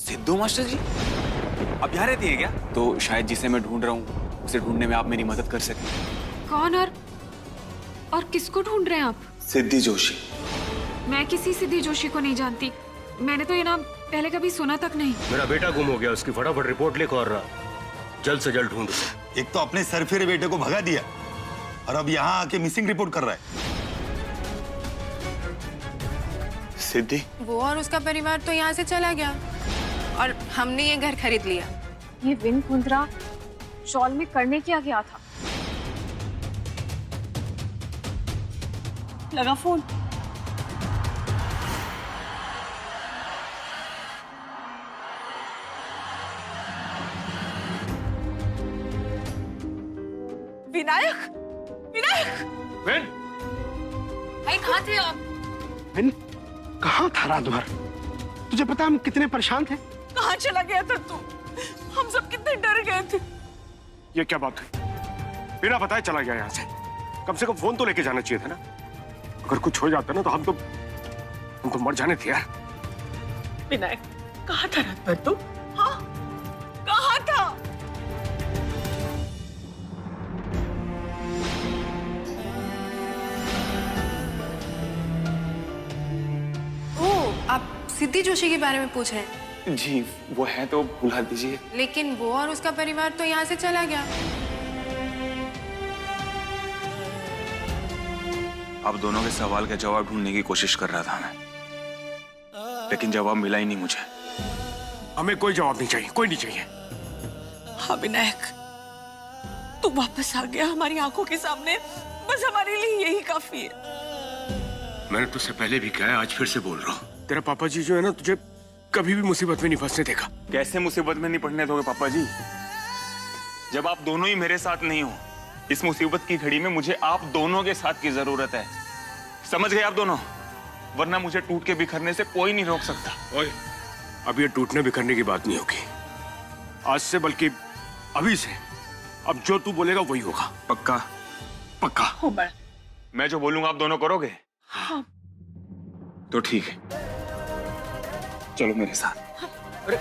Sidhu master जी, अब यहाँ रहती है क्या? तो शायद जिसे मैं ढूंढ रहा हूँ उसे ढूंढने में आप मेरी मदद कर सकें। कौन और किसको ढूंढ रहे हैं आप? सिद्धि जोशी। मैं किसी सिद्धि जोशी को नहीं जानती। मैंने तो ये नाम पहले कभी सुना तक नहीं। मेरा बेटा गुम हो गया, उसकी फटाफट रिपोर्ट लिखो और जल्द से जल्द ढूंढो। एक तो अपने सरफिरे बेटे को भगा दिया और अब यहाँ आके मिसिंग रिपोर्ट कर रहा है। सिद्धि, वो और उसका परिवार तो यहाँ से चला गया और हमने ये घर खरीद लिया। ये विन कुंद्रा शॉल में करने क्या गया था? लगा फोन। विनायक, विनायक! विन! भाई कहाँ थे आप? विन, कहाँ था रात भर? तुझे पता हम कितने परेशान थे? कहाँ चला गया था तू? हम सब कितने डर गए थे। ये क्या बात हुई? बिना बताए चला गया यहाँ से। कम से कम फोन तो लेके जाना चाहिए था ना। अगर कुछ हो जाता ना तो हम तो मर जाने थे यार। विनायक, कहाँ था रात भर तू? हाँ, कहाँ था? ओ, आप सिद्धि जोशी के बारे में पूछ रहे हैं? जी वो है तो बुला दीजिए। लेकिन वो और उसका परिवार तो यहाँ से चला गया। आप दोनों के सवाल का जवाब ढूंढने की कोशिश कर रहा था मैं, लेकिन जवाब मिला ही नहीं मुझे। हमें कोई जवाब नहीं चाहिए, कोई नहीं चाहिए। हाँ विनायक, तू वापस आ गया हमारी आंखों के सामने, बस हमारे लिए यही काफी है। मैंने तुझसे पहले भी कहा है, आज फिर से बोल रहा हूँ। तेरा पापा जी जो है ना, तुझे कभी भी मुसीबत में नहीं फंसने देखा। कैसे मुसीबत में नहीं पड़ने दोगे पापा जी? जब आप दोनों ही मेरे साथ नहीं हो, इस मुसीबत की घड़ी में मुझे आप दोनों के साथ की जरूरत है। समझ गए आप दोनों? वरना मुझे टूट के बिखरने से कोई नहीं रोक सकता। ओए, अब ये टूटने बिखरने की बात नहीं होगी आज से, बल्कि अभी से। अब जो तू बोलेगा वही होगा। पक्का? पक्का? हो बड़ा। मैं जो बोलूंगा आप दोनों करोगे? हाँ। तो ठीक है, चलो मेरे साथ। अरे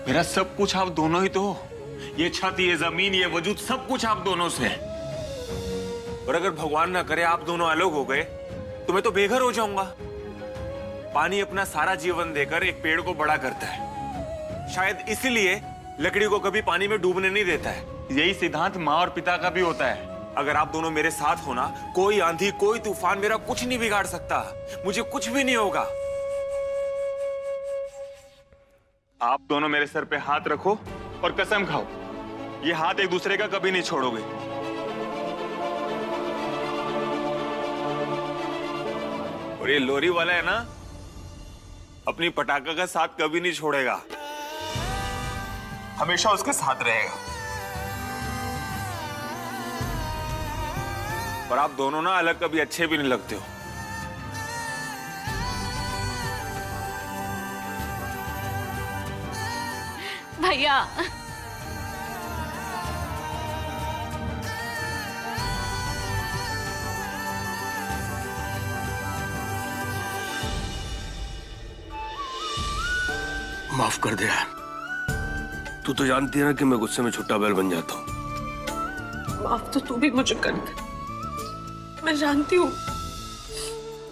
मेरा सब कुछ आप दोनों ही तो हो। ये छत, ये जमीन, ये वजूद, सब कुछ आप दोनों से है। और अगर भगवान ना करे आप दोनों अलग हो गए तो मैं तो बेघर हो जाऊंगा। पानी अपना सारा जीवन देकर एक पेड़ को बड़ा करता है, शायद इसीलिए लकड़ी को कभी पानी में डूबने नहीं देता है। यही सिद्धांत माँ और पिता का भी होता है। अगर आप दोनों मेरे साथ हो ना, कोई आंधी, कोई तूफान मेरा कुछ नहीं बिगाड़ सकता। मुझे कुछ भी नहीं होगा। आप दोनों मेरे सर पे हाथ रखो और कसम खाओ, ये हाथ एक दूसरे का कभी नहीं छोड़ोगे। और ये लोरी वाला है ना, अपनी पटाखा का साथ कभी नहीं छोड़ेगा, हमेशा उसके साथ रहेगा। और आप दोनों ना अलग कभी अच्छे भी नहीं लगते हो। भैया, माफ कर दे यार। तू तो जानती है ना कि मैं गुस्से में छुट्टा बैल बन जाता हूँ। माफ तो तू भी मुझे कर दे। मैं जानती हूँ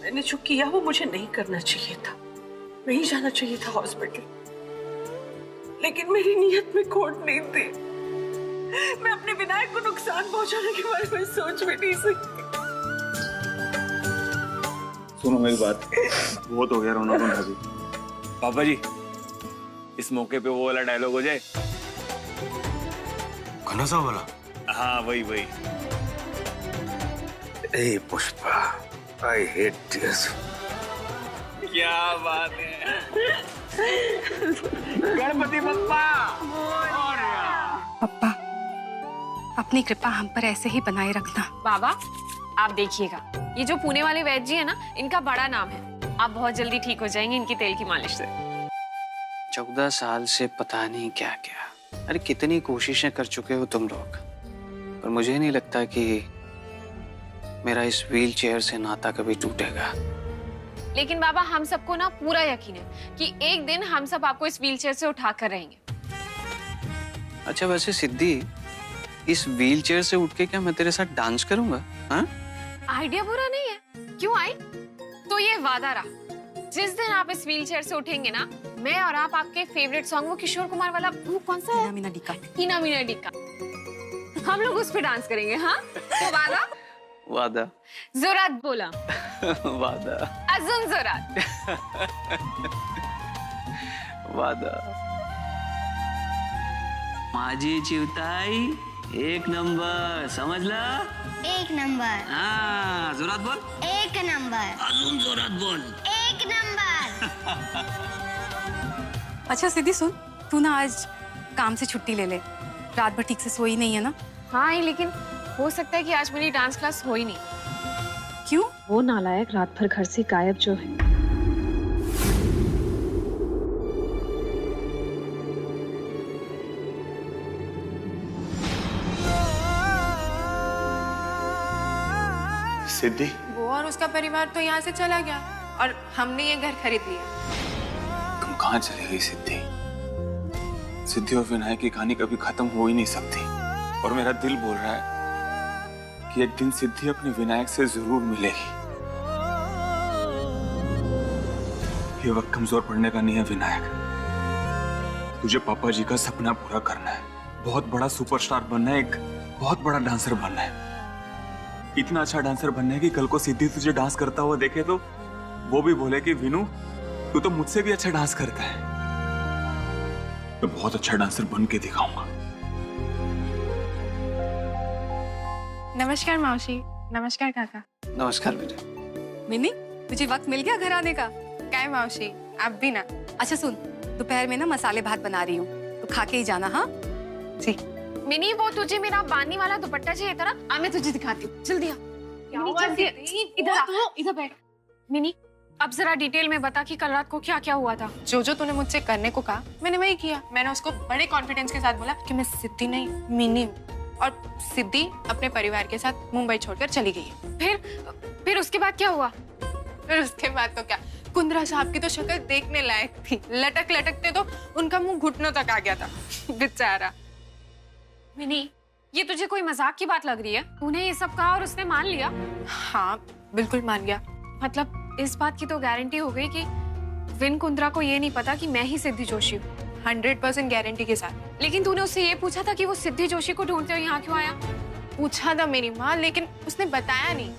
मैंने जो किया वो मुझे नहीं करना चाहिए था, नहीं जाना चाहिए था हॉस्पिटल, लेकिन मेरी नीयत में खोट नहीं थी। मैं अपने विनायक को नुकसान पहुंचाने के बारे में सोच भी नहीं सकती। सुनो मेरी बात, बहुत हो गया रोना रोना भी। पापा जी, इस मौके पे वो वाला डायलॉग हो जाए। घना सा वाला? हाँ वही वही। ए पुष्पा, आई हेट दिस। क्या बात है। गणपति बप्पा। पप्पा, अपनी कृपा हम पर ऐसे ही बनाए रखना। बाबा आप देखिएगा, ये जो पुणे वाले वैद्य जी है ना, इनका बड़ा नाम है। आप बहुत जल्दी ठीक हो जाएंगे इनकी तेल की मालिश से। 14 साल से पता नहीं क्या क्या, अरे कितनी कोशिशें कर चुके हो तुम लोग, पर मुझे नहीं लगता कि मेरा इस व्हील चेयर से नाता कभी टूटेगा। लेकिन बाबा हम सबको ना पूरा यकीन है कि एक दिन हम सब आपको इस व्हीलचेयर से उठा कर रहेंगे। अच्छा वैसे सिद्धि, इस व्हील चेयर से उठ के क्या मैं तेरे साथ डांस करूंगा? हाँ? आइडिया बुरा नहीं है, क्यों आई? तो ये वादा रहा, जिस दिन आप इस व्हीलचेयर से उठेंगे ना, मैं और आप आपके फेवरेट सॉन्ग, वो किशोर कुमार वाला, वो कौन सा है? हीना मीना डिक्का, हम लोग उस पे डांस करेंगे। हाँ तो वादा? वादा। जोरात बोला। वादा। अजुन जोरात। वादा। माझी चिवताई एक नंबर, समझला? एक नंबर। हाँ जोरात बोल। एक नंबर। अजून जोरात बोल। एक नंबर। अच्छा सिद्धि सुन, तू ना आज काम से छुट्टी ले ले, रात भर ठीक से सोई नहीं है ना? हाँ लेकिन हो सकता है कि आज मेरी डांस क्लास हो ही नहीं। क्यों? वो नालायक रात भर घर से गायब जो है। सिद्धि, वो और उसका परिवार तो यहाँ से चला गया और हमने ये घर खरीद लिया। तुम कहाँ चली गई सिद्धि? सिद्धि और विनायक की कहानी कभी खत्म हो ही नहीं सकती, और मेरा दिल बोल रहा है कि एक दिन सिद्धि अपने विनायक से जरूर मिलेगी। ये वक्त कमजोर पड़ने का नहीं है विनायक, तुझे पापा जी का सपना पूरा करना है, बहुत बड़ा सुपरस्टार बनना है, एक बहुत बड़ा डांसर बनना है, इतना अच्छा डांसर बनना है कि कल को सिद्धि तुझे डांस करता हुआ देखे तो वो भी बोले कि विनू तू तो मुझसे भी अच्छा डांस करता है। मैं बहुत अच्छा डांसर बन के दिखाऊंगा। नमस्कार मौसी। नमस्कार काका। नमस्कार बेटा। मिनी, तुझे वक्त मिल गया घर आने का? क्या है मौसी, आप भी ना? अच्छा सुन, दोपहर में ना मसाले भात बना रही हूँ, तो खा के ही जाना। हाँ जी। मिनी वो तुझे मेरा बानी वाला दुपट्टा चाहिए था ना, मैं तुझे दिखाती हूँ, जल्दी आ। इधर बैठ। मिनी अब जरा डिटेल में बता कि कल रात को क्या क्या हुआ था। जो तूने मुझसे करने को कहा मैंने वही किया। मैंने उसको बड़े कॉन्फिडेंस के साथ बोला कि मैं सिद्धि नहीं मिनी हूँ, और सिद्धि अपने परिवार के साथ मुंबई छोड़कर चली गई है। फिर उसके बाद क्या हुआ? फिर उसके बाद तो क्या, कुंद्रा साहब की तो शक्ल देखने लायक थी, लटक लटकते तो उनका मुंह घुटनों तक आ गया था बेचारा। मिनी ये तुझे कोई मजाक की बात लग रही है? तूने ये सब कहा और उसने मान लिया? हाँ बिल्कुल मान गया। मतलब इस बात की तो गारंटी हो गई कि विन कुंद्रा को ये नहीं पता कि मैं ही सिद्धि जोशी हूँ? 100% गारंटी के साथ। लेकिन तूने उससे ये पूछा था कि वो सिद्धि जोशी को ढूंढते हुए यहाँ क्यों आया? पूछा था मेरी माँ, लेकिन उसने बताया नहीं।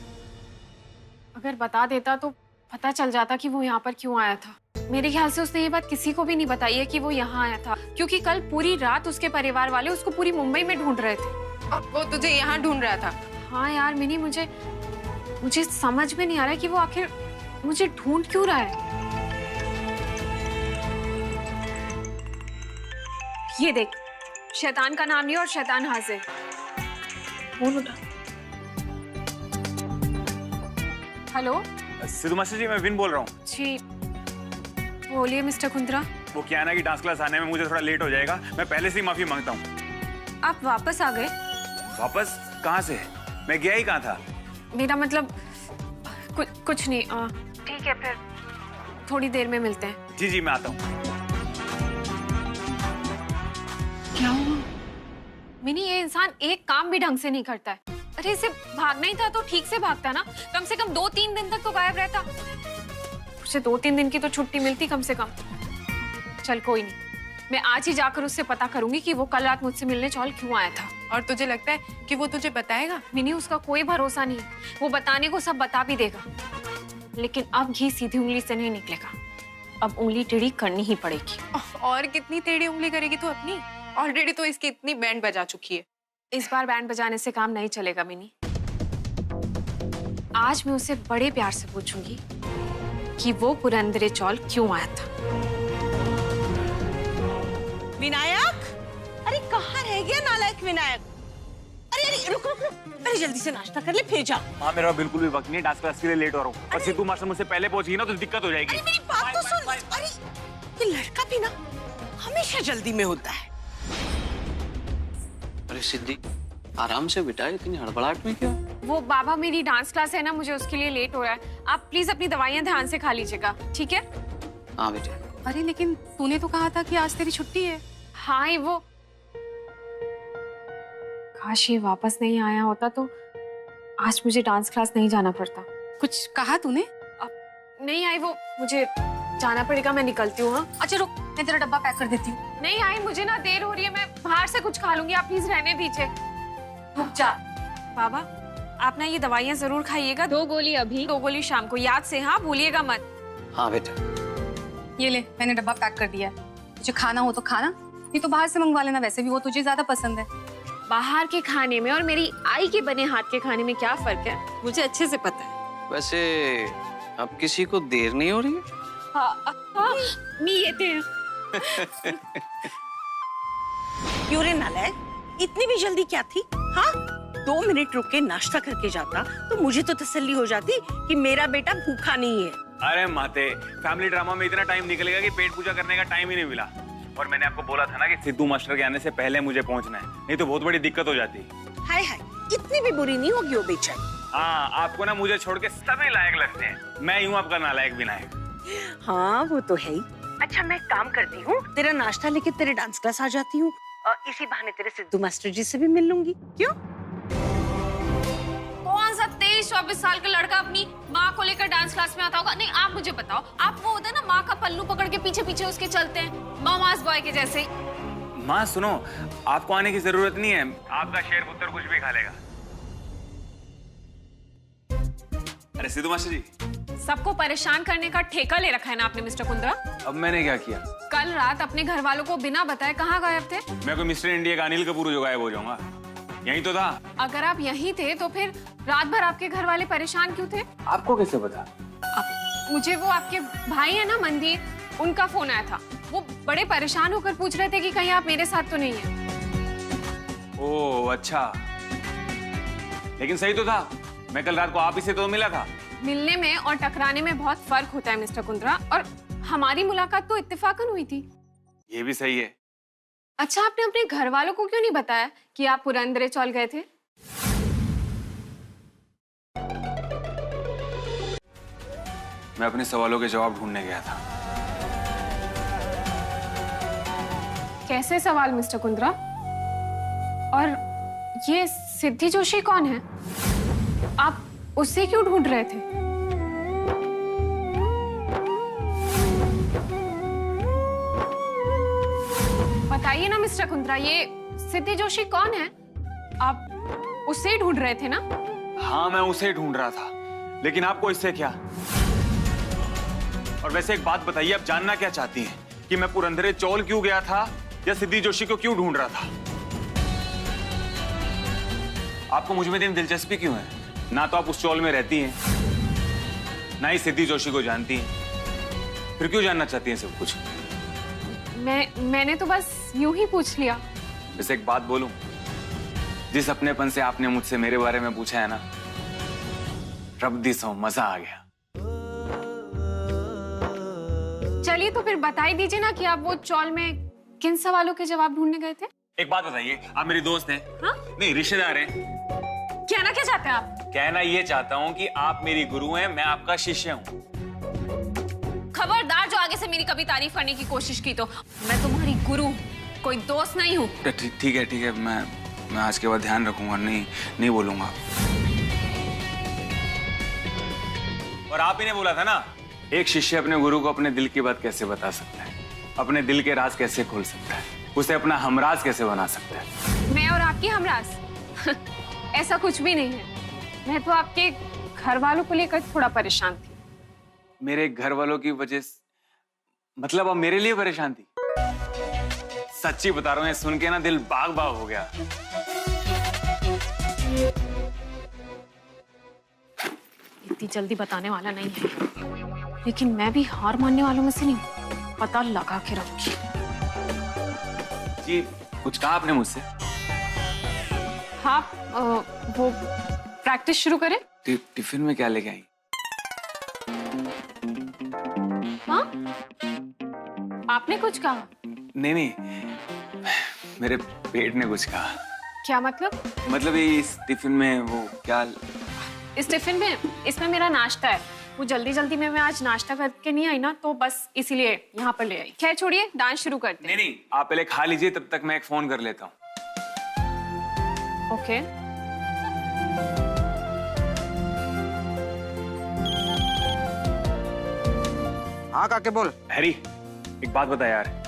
अगर बता देता तो पता चल जाता कि वो यहाँ पर क्यों आया था। मेरे ख्याल से उसने ये बात किसी को भी नहीं बताई है कि वो यहाँ आया था, क्योंकि कल पूरी रात उसके परिवार वाले उसको पूरी मुंबई में ढूंढ रहे थे। और वो तुझे यहाँ ढूंढ रहा था? हाँ यार मिनी, मुझे समझ में नहीं आ रहा कि वो आखिर मुझे ढूंढ क्यों रहा है। ये देख, शैतान का नाम नहीं और शैतान हाजिर। हेलो सिद्धू मास्टर जी, मैं विन बोल रहा हूँ। जी बोलिए मिस्टर कुंद्रा। वो क्या है ना कि डांस क्लास आने में मुझे थोड़ा लेट हो जाएगा, मैं पहले से ही माफी मांगता हूँ। आप वापस आ गए? वापस कहाँ से? मैं गया ही कहाँ था? मेरा मतलब कुछ नहीं। ठीक है फिर थोड़ी देर में मिलते हैं। जी जी मैं आता हूँ। क्या हुआ? मिनी ये इंसान एक काम भी ढंग से नहीं करता है। अरे इसे भागना ही था तो ठीक से भागता ना, कम से कम 2-3 दिन तक तो गायब रहता। उसे 2-3 दिन की तो छुट्टी मिलती कम से कम। चल कोई नहीं, मैं आज ही जाकर उससे पता करूंगी कि वो कल रात मुझसे मिलने चौल क्यों आया था। और तुझे लगता है कि वो तुझे बताएगा? मिनी उसका कोई भरोसा नहीं, वो बताने को सब बता भी देगा, लेकिन अब घी सीधी उंगली से नहीं निकलेगा, अब उंगली टेढ़ी करनी ही पड़ेगी। और कितनी टेढ़ी उंगली करेगी तू अपनी? ऑलरेडी तो इसकी इतनी बैंड बजा चुकी है। इस बार बैंड बजाने से काम नहीं चलेगा मिनी। आज मैं उसे बड़े प्यार से पूछूंगी कि वो पुरंदरे चौल क्यों आया था। विनायक, अरे कहाँ रह गया नालायक विनायक? अरे अरे रुक रुक रुक, अरे जल्दी से नाश्ता कर ले फिर जा। हाँ मेरा बिल्कुल भी वक्त नहीं, डांस क्लास के लिए लेट हो रहा हूँ, और सिद्धू मास्टर मुझसे पहले पहुंची ना तो दिक्कत हो जाएगी। अरे मेरी बात तो सुन। अरे ये लड़का भी ना हमेशा जल्दी में होता है। अरे सिद्धि, आराम से बेटा, इतनी हड़बड़ाहट में क्यों? वो बाबा, मेरी डांस क्लास है ना, मुझे उसके लिए लेट हो रहा है। आप प्लीज अपनी दवाइयाँ ध्यान से खा लीजिएगा, ठीक है? हाँ बेटा। अरे लेकिन तूने तो कहा था कि आज तेरी छुट्टी है। हाँ ही वो, काश ये वापस नहीं आया होता तो आज मुझे डांस क्लास नहीं जाना पड़ता। कुछ कहा तूने? नहीं आई वो, मुझे जाना पड़ेगा, मैं निकलती हूँ। हाँ अच्छा रुक, मैं तेरा डब्बा पैक कर देती हूँ। नहीं आई, मुझे ना देर हो रही है, मैं बाहर से कुछ खा लूंगी, आप प्लीज रहने दीजिए। रुक जा। बाबा, आप ना ये दवाइयाँ जरूर खाइएगा, 2 गोली अभी, 2 गोली शाम को, याद से, हाँ भूलिएगा मत। हाँ बेटा। ये ले, मैंने डब्बा पैक कर दिया है। तुझे खाना हो तो खाना, नहीं तो बाहर से मंगवा लेना, वैसे भी वो तुझे ज्यादा पसंद है। बाहर के खाने में और मेरी आई के बने हाथ के खाने में क्या फर्क है, मुझे अच्छे से पता है। वैसे अब किसी को देर नहीं हो रही है? हाँ, मी ये थे। क्यों रे नालायक, इतनी भी जल्दी क्या थी? हाँ, 2 मिनट रुक के नाश्ता करके जाता तो मुझे तो तसल्ली हो जाती कि मेरा बेटा भूखा नहीं है। अरे माते, फैमिली ड्रामा में इतना टाइम निकलेगा कि पेट पूजा करने का टाइम ही नहीं मिला। और मैंने आपको बोला था ना कि सिद्धू मास्टर के आने से पहले मुझे पहुंचना है, नहीं तो बहुत बड़ी दिक्कत हो जाती। हाय हाय, इतनी भी बुरी नहीं होगी वो बेचारी। हाँ, आपको ना मुझे छोड़ के सभी लायक लगते हैं, मैं यूं आपका नालायक भी नायक। हाँ वो तो है ही। अच्छा मैं काम करती हूँ, तेरा नाश्ता लेके तेरे डांस क्लास आ जाती हूँ और इसी बहाने तेरे सिद्धू मास्टर जी से भी मिल लूंगी। क्यों? कौन सा 23-24 साल का लड़का अपनी माँ को लेकर डांस क्लास में आता होगा? नहीं, आप मुझे बताओ, आप वो होता है ना, माँ का पल्लू पकड़ के पीछे पीछे उसके चलते हैं, मामास बॉय के जैसे। माँ सुनो, आपको आने की जरूरत नहीं है, आपका शेर पुत्र कुछ भी खा लेगा। अरे सिद्धू मास्टर जी, सबको परेशान करने का ठेका ले रखा है ना आपने मिस्टर कुंद्रा। अब मैंने क्या किया? कल रात अपने घर वालों को बिना बताए कहाँ गायब थे? मैं कोई मिस्टर इंडिया का अनिल कपूर जो गायब हो जाऊंगा? यही तो था। अगर आप यहीं थे तो फिर रात भर आपके घर वाले परेशान क्यों थे? आपको कैसे पता? मुझे वो आपके भाई है ना मंदिर, उनका फोन आया था। वो बड़े परेशान होकर पूछ रहे थे कि कहीं आप मेरे साथ तो नहीं है। ओह अच्छा, लेकिन सही तो था, मैं कल रात को आप ही से तो मिला था। मिलने में और टकराने में बहुत फर्क होता है मिस्टर कुंद्रा, और हमारी मुलाकात तो इत्तेफाकन हुई थी। ये भी सही है। अच्छा, आपने अपने घर वालों को क्यों नहीं बताया कि आप पुरंदरे चल गए थे? मैं अपने सवालों के जवाब ढूंढने गया था। कैसे सवाल मिस्टर कुंद्रा? और ये सिद्धि जोशी कौन है? आप उससे क्यों ढूंढ रहे थे? बताइए ना मिस्टर कुंद्रा, ये सिद्धि जोशी कौन है? आप उससे ही ढूंढ रहे थे ना? हाँ, मैं उसे ढूंढ रहा था, लेकिन आपको इससे क्या? और वैसे एक बात बताइए, आप जानना क्या चाहती हैं कि मैं पुरंदरे चौल क्यों गया था या सिद्धि जोशी को क्यों ढूंढ रहा था? आपको मुझ में इतनी दिलचस्पी क्यों है? ना तो आप उस चौल में रहती हैं, ना ही सिद्धि जोशी को जानती हैं, फिर क्यों जानना चाहती हैं सब कुछ? मैंने तो बस यूं ही पूछ लिया। वैसे एक बात बोलूं, जिस अपनेपन से आपने मुझसे मेरे बारे में पूछा है ना, रब्दी सो मजा आ गया। चलिए तो फिर बता ही दीजिए ना कि आप वो चौल में किन सवालों के जवाब ढूंढने गए थे? एक बात बताइए, आप मेरी दोस्त हैं? हाँ? नहीं, रिश्तेदार हैं। कहना क्या चाहते हैं आप? कहना ये चाहता हूँ कि आप मेरी गुरु हैं, मैं आपका शिष्य हूँ। खबरदार जो आगे से मेरी कभी तारीफ करने की कोशिश की तो मैं तुम्हारी गुरु, कोई दोस्त नहीं हूँ। ठीक है, मैं आज के बाद ध्यान रखूंगा, नहीं बोलूंगा। और आप ही ने बोला था ना, एक शिष्य अपने गुरु को अपने दिल की बात कैसे बता सकता है, अपने दिल के राज कैसे खोल सकता है, उसे अपना हमराज कैसे बना सकता है। मैं और आपकी हमराज? ऐसा कुछ भी नहीं है। मैं तो आपके घर वालों को लेकर थोड़ा परेशान थी। मेरे घर वालों की वजह से? मतलब अब मेरे लिए परेशान थी? सच्ची बता रहा हूँ, सुन के ना दिल बाग बाग हो गया। इतनी जल्दी बताने वाला नहीं है, लेकिन मैं भी हार मानने वालों में से नहीं, पता लगा के रखी। जी, कुछ कहा आपने मुझसे? हाँ, वो प्रैक्टिस शुरू करें? टिफिन में क्या लेके आई? हाँ? आपने कुछ कहा? नहीं नहीं, मेरे पेट ने कुछ कहा। क्या मतलब? मतलब ये इस टिफिन में वो क्या? इस टिफिन में, इसमें मेरा नाश्ता है। वो जल्दी जल्दी में मैं आज नाश्ता करके नहीं आई ना, तो बस इसीलिए यहाँ पर ले आई। खैर छोड़िए, डांस शुरू करते हैं। नहीं नहीं, आप पहले खा लीजिए, तब तक मैं एक फोन कर लेता हूँ। ओके। हाँ काके बोल। हैरी, एक बात बता यार,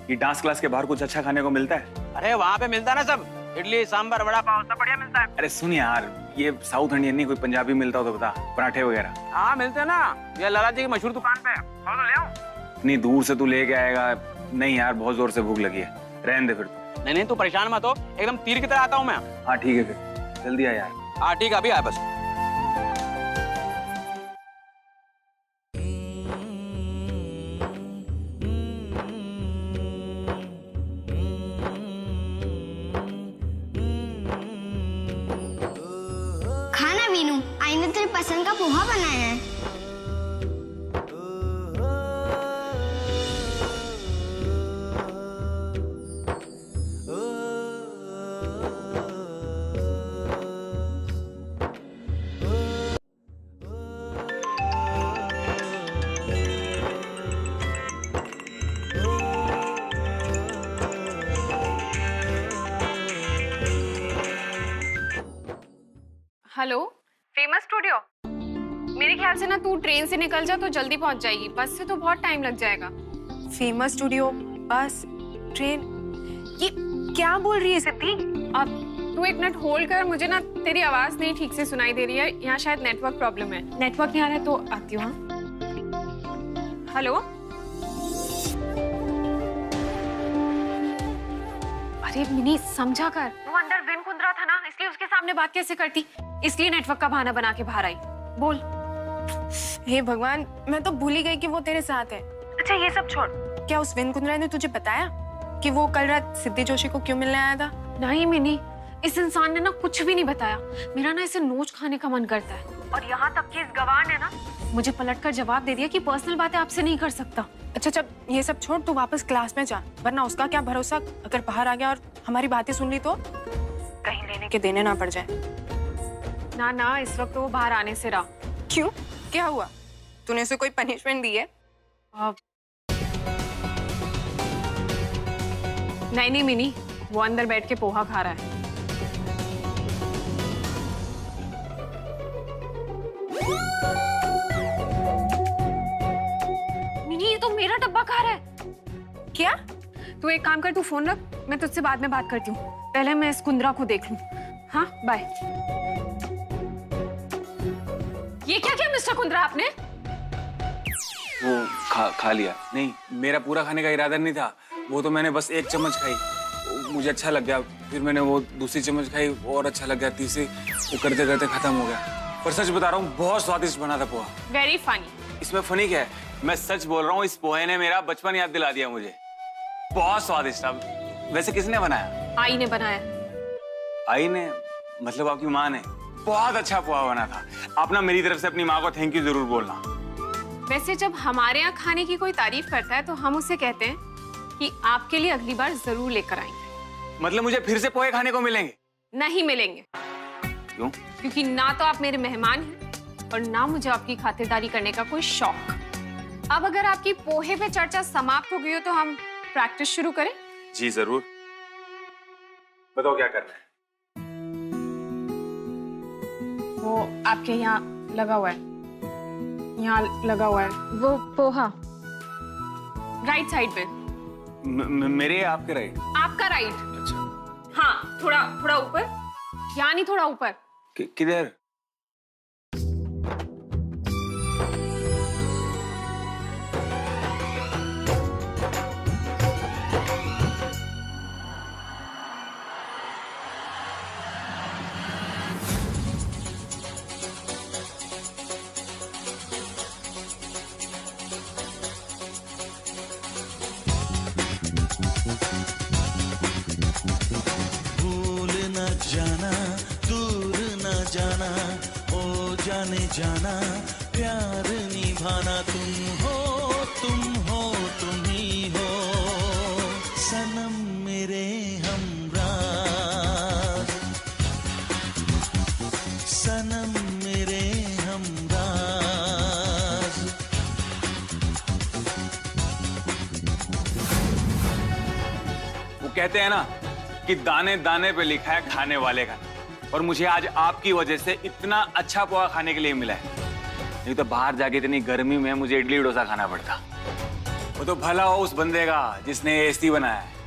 ये डांस क्लास के बाहर कुछ अच्छा खाने को मिलता है? अरे वहाँ पे मिलता है ना सब, इडली सांभर वड़ा पाव सब बढ़िया मिलता है। अरे सुन यार, ये साउथ इंडियन नहीं, कोई पंजाबी मिलता हो तो बता, पराठे वगैरह। हाँ मिलते हैं ना, ये लाला जी की मशहूर दुकान पे। और तो ले आओ। नहीं, दूर से तू लेके आएगा? नहीं यार, बहुत जोर से भूख लगी है, रहने दे फिर तू। नहीं नहीं, तू परेशान मत हो, एकदम तीर की तरह आता हूँ मैं। हाँ ठीक है, फिर जल्दी आ यार। हाँ ठीक है, अभी आया बस। खाना वीनू, आई ने तेरी पसंद का पोहा बनाया है। Hello, famous studio. मेरे ख्याल से ना तू ट्रेन से निकल जा तो जल्दी पहुंच जाएगी, बस से तो बहुत टाइम लग जाएगा। फेमस स्टूडियो, बस, ट्रेन, ये क्या बोल रही है सिद्धि? अब तू एक मिनट होल्ड कर, मुझे ना तेरी आवाज नहीं ठीक से सुनाई दे रही है, यहाँ शायद नेटवर्क प्रॉब्लम है। नेटवर्क नहीं आ रहा है तो आती हूँ। हेलो, अरे मिनी समझा कर, वो अंदर विन कुंद्रा था ना, इसलिए उसके सामने बात कैसे करती, इसलिए नेटवर्क का बहाना बना के बाहर आई। बोल। हे भगवान, मैं तो भूल ही गई कि वो तेरे साथ है। अच्छा ये सब छोड़, क्या उस विन कुंद्रा ने तुझे बताया कि वो कल रात सिद्धि जोशी को क्यों मिलने आया था? नहीं मिनी, इस इंसान ने ना कुछ भी नहीं बताया। मेरा ना इसे नोच खाने का मन करता है, और यहाँ तक कि इस गवाह ने ना मुझे पलटकर जवाब दे दिया कि पर्सनल बातें आपसे नहीं कर सकता। अच्छा जब ये सब छोड़, तू वापस क्लास में जा, वरना उसका क्या भरोसा, अगर बाहर आ गया और हमारी बातें सुन ली तो कहीं लेने के देने ना पड़ जाए। ना ना, इस वक्त तो वो बाहर आने से रहा। क्यों, क्या हुआ? तूने उसे कोई पनिशमेंट दी है? नहीं नहीं मिनी, वो अंदर बैठ के पोहा खा रहा है। मिनी, ये तो मेरा डब्बा खा रहा है। क्या? तू एक काम कर, तू फोन रख, मैं तुझसे बाद में बात करती हूँ। पहले मैं इस कुंद्रा को देख लूं। हाँ बाय। ये क्या किया मिस्टर कुंद्रा आपने? वो खा लिया। नहीं, मेरा पूरा खाने का इरादा नहीं था, वो तो मैंने बस एक चम्मच खाई, मुझे अच्छा लग गया, फिर मैंने वो दूसरी चम्मच खाई और अच्छा लग गया, तीसरी, वो करते करते खत्म हो गया। पर सच बता रहा हूँ, बहुत स्वादिष्ट बना था पोहा। Very funny. इसमें फनी क्या है, मैं सच बोल रहा हूँ, इस पोहे ने मेरा बचपन याद दिला दिया मुझे। बहुत स्वादिष्ट। अब वैसे किसने बनाया? आई ने बनाया। आई ने? मतलब आपकी माँ ने? बहुत अच्छा पोहा बना था। आप ना मेरी तरफ से अपनी माँ को थैंक यू जरूर बोलना। वैसे जब हमारे यहाँ खाने की कोई तारीफ करता है तो हम उसे कहते हैं कि आपके लिए अगली बार जरूर लेकर आएंगे। मतलब मुझे फिर से पोहे खाने को मिलेंगे? नहीं मिलेंगे। क्यों? क्योंकि ना तो आप मेरे मेहमान हैं और ना मुझे आपकी खातिरदारी करने का कोई शौक। अब अगर आपकी पोहे पे चर्चा समाप्त हो गई हो तो हम प्रैक्टिस शुरू करें? जी जरूर। बताओ क्या करना है? वो आपके यहाँ लगा हुआ है, यहाँ लगा हुआ है वो पोहा, राइट साइड पे। मेरे या आपके राइट? आपका राइट। अच्छा। हाँ, थोड़ा थोड़ा ऊपर, यानी थोड़ा ऊपर। किधर? जाना प्यार निभाना, तुम हो तुम ही हो, कहते हैं ना कि दाने दाने पे लिखा है खाने वाले का, और मुझे आज आपकी वजह से इतना अच्छा पोहा खाने के लिए मिला है। नहीं तो बाहर जाके इतनी गर्मी में मुझे इडली डोसा खाना पड़ता। वो तो भला हो उस बंदे का जिसने एसी बनाया है।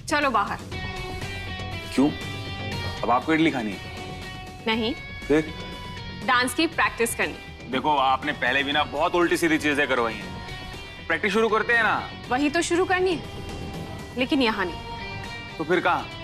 चलो बाहर। क्यों? अब आपको इडली खानी है? नहीं, फिर? डांस की प्रैक्टिस करनी। देखो आपने पहले भी ना बहुत उल्टी सीधी चीजें करवाई हैं। प्रैक्टिस शुरू करते हैं ना। वही तो शुरू करनी है, लेकिन यहाँ नहीं। तो फिर कहाँ?